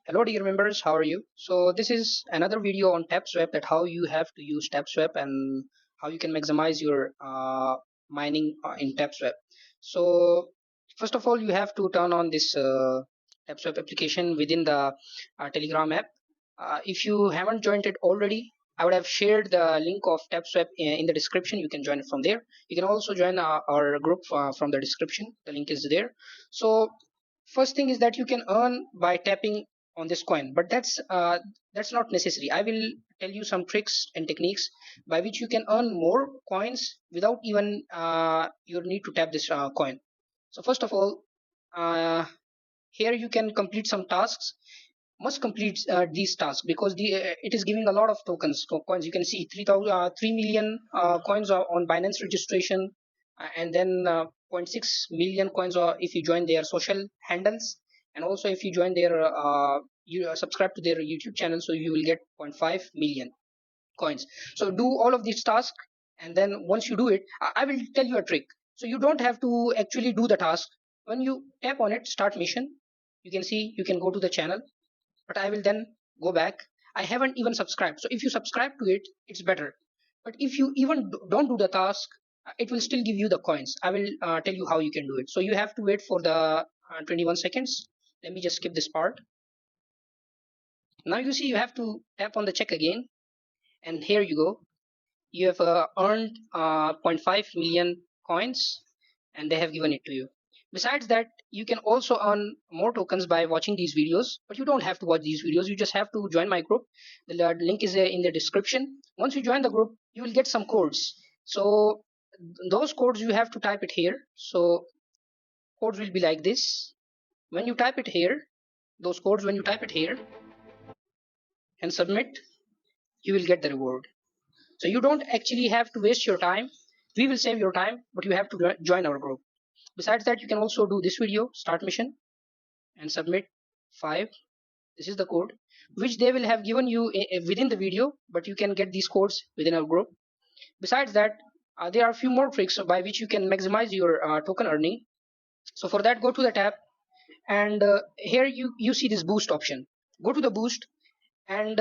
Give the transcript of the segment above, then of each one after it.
Hello dear members, how are you? So this is another video on TapSwap, that how you have to use TapSwap and how you can maximize your mining in TapSwap. So first of all, you have to turn on this TapSwap application within the Telegram app. If you haven't joined it already, I would have shared the link of TapSwap in the description. You can join it from there. You can also join our group from the description. The link is there. So first thing is that you can earn by tapping on this coin, but that's not necessary. I will tell you some tricks and techniques by which you can earn more coins without even you need to tap this coin. So first of all, uh, here you can complete some tasks. Must complete these tasks because it is giving a lot of tokens coins. You can see 3 million coins are on Binance registration, and then 0.6 million coins are if you join their social handles, and also if you join their you subscribe to their YouTube channel, so you will get 0.5 million coins. So do all of these tasks, and then once you do it, I will tell you a trick. So you don't have to actually do the task. When you tap on it, start mission, you can see you can go to the channel, but I will then go back. I haven't even subscribed. So if you subscribe to it, it's better. But if you even don't do the task, it will still give you the coins. I will tell you how you can do it. So you have to wait for the 21 seconds. Let me just skip this part. Now you see you have to tap on the check again, and here you go. You have earned 0.5 million coins, and they have given it to you. Besides that, you can also earn more tokens by watching these videos, but you don't have to watch these videos. You just have to join my group. The link is in the description. Once you join the group, you will get some codes. So those codes you have to type it here. So codes will be like this. When you type it here, those codes, when you type it here and submit, you will get the reward. So you don't actually have to waste your time. We will save your time, but you have to join our group. Besides that, you can also do this video, start mission, and submit 5. This is the code, which they will have given you within the video, but you can get these codes within our group. Besides that, there are a few more tricks by which you can maximize your token earning. So for that, go to the tab, and here you see this boost option. Go to the boost, and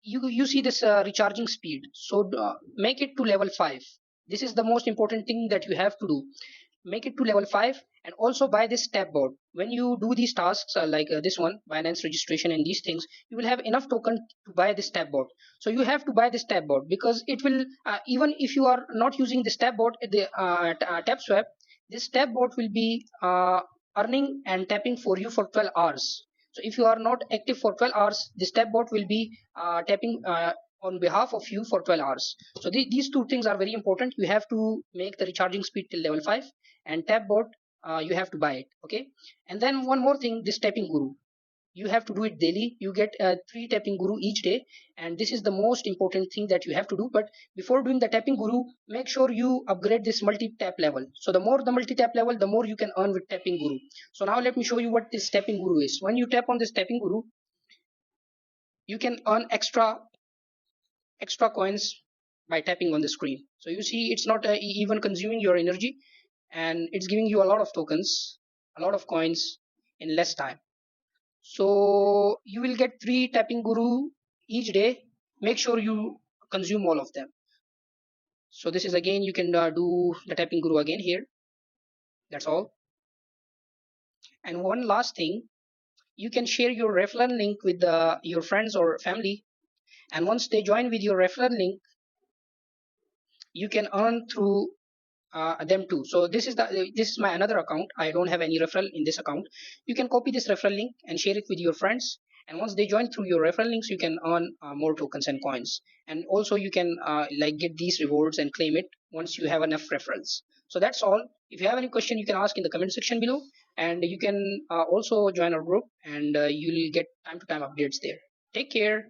you see this recharging speed. So make it to level 5. This is the most important thing that you have to do. Make it to level 5, and also buy this tab board. When you do these tasks like this one, Binance registration and these things, you will have enough token to buy this tab board. So you have to buy this tab board, because it will even if you are not using this tab board, the tab swap, this tab board will be earning and tapping for you for 12 hours. So if you are not active for 12 hours, this tab bot will be tapping on behalf of you for 12 hours. So these two things are very important. You have to make the recharging speed till level 5, and tab bot, you have to buy it. Okay. And then one more thing, this tapping guru, you have to do it daily. You get 3 tapping guru each day, and this is the most important thing that you have to do. But before doing the tapping guru, make sure you upgrade this multi tap level. So the more the multi tap level, the more you can earn with tapping guru. So now let me show you what this tapping guru is. When you tap on this tapping guru, you can earn extra coins by tapping on the screen. So you see it's not even consuming your energy, and it's giving you a lot of tokens, a lot of coins in less time. So you will get 3 tapping guru each day. Make sure you consume all of them. So this is, again, you can do the tapping guru again here. That's all. And one last thing, you can share your referral link with your friends or family. And once they join with your referral link, you can earn through them too. So this is my another account. I don't have any referral in this account. You can copy this referral link and share it with your friends, and once they join through your referral links, you can earn more tokens and coins. And also you can like get these rewards and claim it once you have enough referrals. So that's all. If you have any question, you can ask in the comment section below, and you can also join our group, and you'll get time to time updates there. Take care.